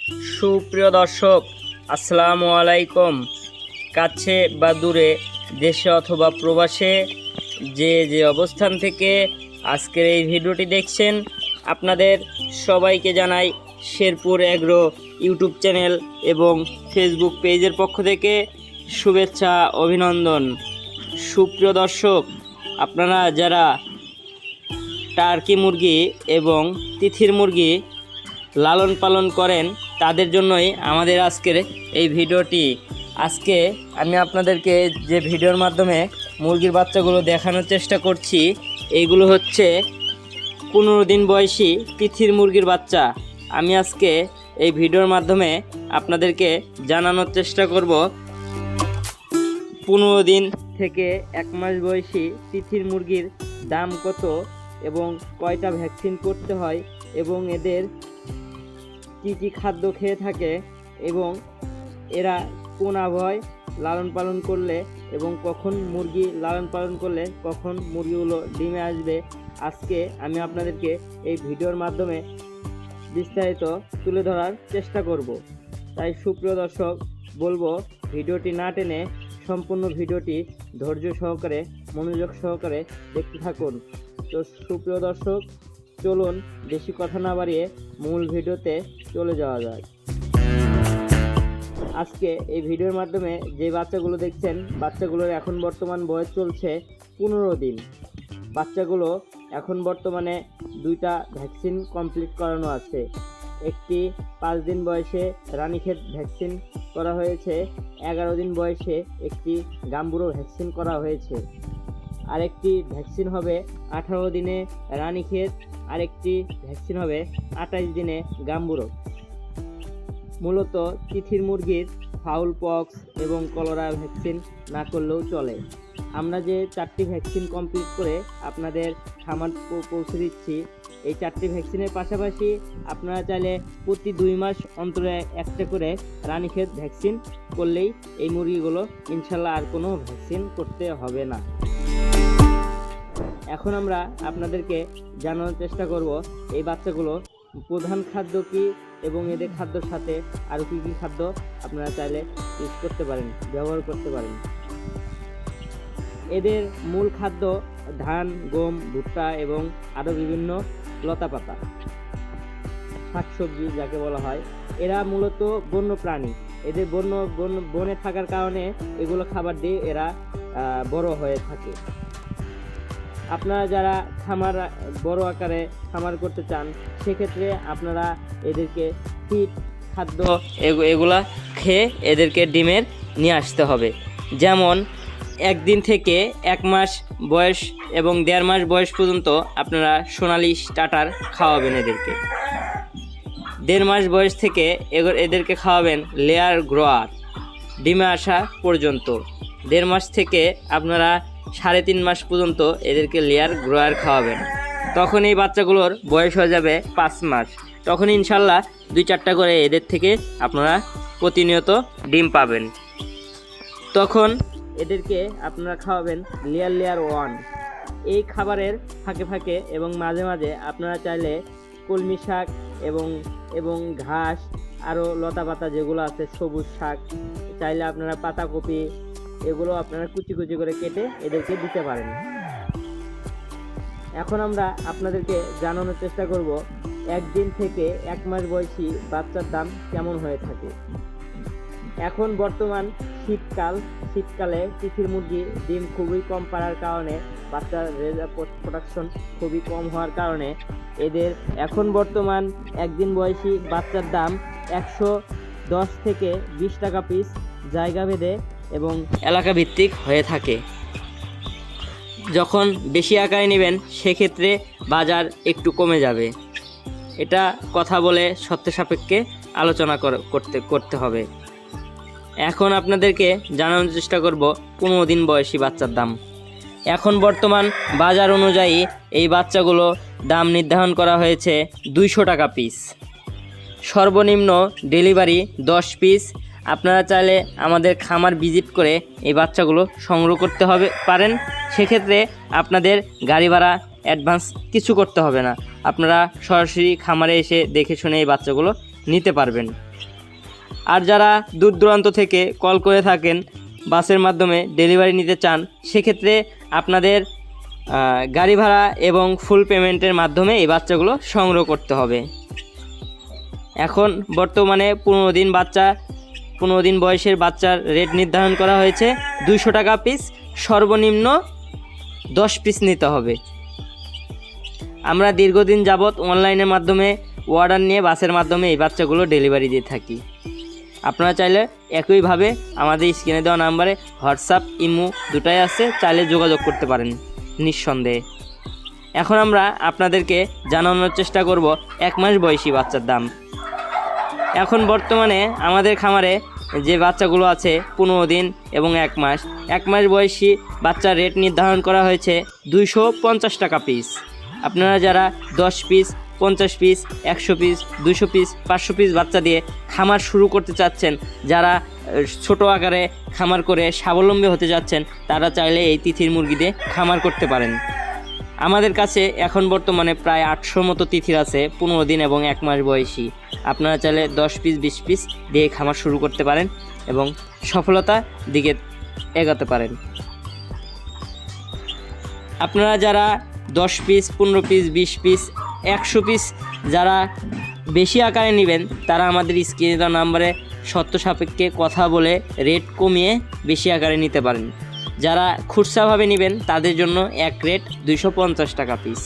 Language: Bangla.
সুপ্রিয় দর্শক, আসসালামু আলাইকুম। কাছে বা দূরে, দেশে অথবা প্রবাসে যে অবস্থান থেকে আজকের এই ভিডিওটি দেখছেন, আপনাদের সবাইকে জানাই শেরপুর এগ্রো ইউটিউব চ্যানেল এবং ফেসবুক পেজের পক্ষ থেকে শুভেচ্ছা অভিনন্দন। সুপ্রিয় দর্শক, আপনারা যারা টার্কি মুরগি এবং তিথির মুরগি লালন পালন করেন, তাদের জন্যই আমাদের আজকের এই ভিডিওটি। আজকে আমি আপনাদেরকে যে ভিডিওর মাধ্যমে মুরগির বাচ্চাগুলো দেখানোর চেষ্টা করছি, এইগুলো হচ্ছে 15 দিন বয়সী তিথির মুরগির বাচ্চা। আমি আজকে এই ভিডিওর মাধ্যমে আপনাদেরকে জানানোর চেষ্টা করব 15 দিন থেকে 1 মাস বয়সী তিথির মুরগির দাম কত এবং কয়টা ভ্যাকসিন করতে হয় এবং এদের কী কী খাদ্য খেয়ে থাকে এবং এরা কোন আবহাওয়ায় লালন পালন করলে এবং কখন মুরগি লালন পালন করলে কখন মুরগিগুলো ডিমে আসবে, আজকে আমি আপনাদেরকে এই ভিডিওর মাধ্যমে বিস্তারিত তুলে ধরার চেষ্টা করব। তাই সুপ্রিয় দর্শক, বলবো ভিডিওটি না টেনে সম্পূর্ণ ভিডিওটি ধৈর্য সহকারে মনোযোগ সহকারে দেখতে থাকুন। তো সুপ্রিয় দর্শক, চলুন বেশি কথা না বাড়িয়ে মূল ভিডিওতে চলে যাওয়া যায়। আজকে এই ভিডিওর মাধ্যমে যে বাচ্চাগুলো দেখছেন, বাচ্চাগুলোর এখন বর্তমান বয়স চলছে 15 দিন। বাচ্চাগুলো এখন বর্তমানে 2টা ভ্যাকসিন কমপ্লিট করানো আছে। একটি 5 দিন বয়সে রানীক্ষেত ভ্যাকসিন করা হয়েছে, 11 দিন বয়সে একটি গাম্বুরো ভ্যাকসিন করা হয়েছে, আরেকটি ভ্যাকসিন হবে 18 দিনে রানীক্ষেত, আরেকটি ভ্যাকসিন হবে 28 দিনে গাম্বুরো। মূলত তিথির মুরগির ফাউল পক্স এবং কলেরা ভ্যাকসিন না করলেও চলে। আমরা যে 4টি ভ্যাকসিন কমপ্লিট করে আপনাদের খামার পৌঁছে দিচ্ছি, এই 4টি ভ্যাকসিনের পাশাপাশি আপনারা চাইলে প্রতি 2 মাস অন্তরে একটা করে রানীক্ষেত ভ্যাকসিন করলেই এই মুরগিগুলো ইনশাল্লাহ আর কোনো ভ্যাকসিন করতে হবে না। এখন আমরা আপনাদেরকে জানানোর চেষ্টা করব এই বাচ্চাগুলো প্রধান খাদ্য কী এবং এদের খাদ্যর সাথে আরও কী কী খাদ্য আপনারা চাইলে ইউজ করতে পারেন, ব্যবহার করতে পারেন। এদের মূল খাদ্য ধান, গম, ভুট্টা এবং আরও বিভিন্ন লতাপাতা, শাকসবজি যাকে বলা হয়। এরা মূলত বন্য প্রাণী। এদের বনে থাকার কারণে এগুলো খাবার দিয়ে এরা বড় হয়ে থাকে। আপনারা যারা বড় আকারে খামার করতে চান, সেক্ষেত্রে আপনারা এদেরকে ফিড খাদ্য এগুলা খেয়ে এদেরকে ডিমের নিয়ে আসতে হবে। যেমন 1 দিন থেকে 1 মাস বয়স এবং 1.5 মাস বয়স পর্যন্ত আপনারা সোনালি স্টার্টার খাওয়াবেন এদেরকে। 1.5 মাস বয়স থেকে এদেরকে খাওয়াবেন লেয়ার গ্রোয়ার ডিমে আসা পর্যন্ত। 1.5 মাস থেকে আপনারা 3.5 মাস পর্যন্ত এদেরকে লেয়ার গ্রোয়ার খাওয়াবেন। তখন এই বাচ্চাগুলোর বয়স হয়ে যাবে 5 মাস। তখন ইনশাল্লাহ 2-4টা করে এদের থেকে আপনারা প্রতিনিয়ত ডিম পাবেন। তখন এদেরকে আপনারা খাওয়াবেন লেয়ার 1। এই খাবারের ফাঁকে ফাঁকে এবং মাঝে মাঝে আপনারা চাইলে কলমি শাক এবং ঘাস, আরও লতাপাতা যেগুলো আছে, সবুজ শাক, চাইলে আপনারা পাতাকপি এগুলো আপনারা কুচি কুচি করে কেটে এদেরকে দিতে পারেন। এখন আমরা আপনাদেরকে জানানোর চেষ্টা করব 1 দিন থেকে 1 মাস বয়সী বাচ্চার দাম কেমন হয়ে থাকে। এখন বর্তমান শীতকালে তিথির মুরগি ডিম খুবই কম পাড়ার কারণে, বাচ্চার প্রোডাকশন খুবই কম হওয়ার কারণে এদের এখন বর্তমান 1 দিন বয়সী বাচ্চার দাম 110 থেকে 20 টাকা পিস জায়গা ভেদে এবং এলাকা ভিত্তিক হয়ে থাকে। যখন বেশি আকারে নেবেন সেক্ষেত্রে বাজার একটু কমে যাবে। এটা কথা বলে সত্য সাপেক্ষে আলোচনা করতে হবে। এখন আপনাদেরকে জানানোর চেষ্টা করব 15 দিন বয়সী বাচ্চার দাম। এখন বর্তমান বাজার অনুযায়ী এই বাচ্চাগুলো দাম নির্ধারণ করা হয়েছে 200 টাকা পিস। সর্বনিম্ন ডেলিভারি 10 পিস। আপনারা চাইলে আমাদের খামার ভিজিট করে এই বাচ্চাগুলো সংগ্রহ করতে পারেন। সেক্ষেত্রে আপনাদের গাড়ি ভাড়া অ্যাডভান্স কিছু করতে হবে না, আপনারা সরাসরি খামারে এসে দেখে শুনে এই বাচ্চাগুলো নিতে পারবেন। আর যারা দূর দূরান্ত থেকে কল করে থাকেন বাসের মাধ্যমে ডেলিভারি নিতে চান, সেক্ষেত্রে আপনাদের গাড়ি ভাড়া এবং ফুল পেমেন্টের মাধ্যমে এই বাচ্চাগুলো সংগ্রহ করতে হবে। এখন বর্তমানে 15 দিন বয়সের বাচ্চার রেট নির্ধারণ করা হয়েছে 200 টাকা পিস, সর্বনিম্ন 10 পিস নিতে হবে। আমরা দীর্ঘদিন যাবৎ অনলাইনের মাধ্যমে অর্ডার নিয়ে বাসের মাধ্যমে এই বাচ্চাগুলো ডেলিভারি দিয়ে থাকি। আপনারা চাইলে একইভাবে আমাদের স্ক্রিনে দেওয়া নাম্বারে হোয়াটসঅ্যাপ, ইমো দুটাই আছে, চাইলে যোগাযোগ করতে পারেন নিঃসন্দেহে। এখন আমরা আপনাদেরকে জানানোর চেষ্টা করব 1 মাস বয়সী বাচ্চার দাম। এখন বর্তমানে আমাদের খামারে যে বাচ্চাগুলো আছে 15 দিন এবং 1 মাস বয়সী বাচ্চার রেট নির্ধারণ করা হয়েছে 250 টাকা পিস। আপনারা যারা 10 piece, 50 piece, 100 piece, 200 piece, 500 piece বাচ্চা দিয়ে খামার শুরু করতে চাচ্ছেন, যারা ছোট আকারে খামার করে স্বাবলম্বী হতে যাচ্ছেন, তারা চাইলে এই তিথির মুরগি দিয়ে খামার করতে পারেন। আমাদের কাছে এখন বর্তমানে প্রায় 800 মতো তিথির আছে 15 দিন এবং 1 মাস বয়সী। আপনারা চাইলে 10 পিস, 20 পিস দিয়ে খামার শুরু করতে পারেন এবং সফলতার দিকে এগোতে পারেন। আপনারা যারা 10 পিস, 15 পিস, 20 পিস, 100 পিস যারা বেশি আকারে নেবেন, তারা আমাদের স্ক্রিনে দেওয়া নাম্বারে শর্ত সাপেক্ষে কথা বলে রেট কমিয়ে বেশি আকারে নিতে পারেন। যারা খুচরাভাবে নেবেন তাদের জন্য এক রেট 250 টাকা পিস।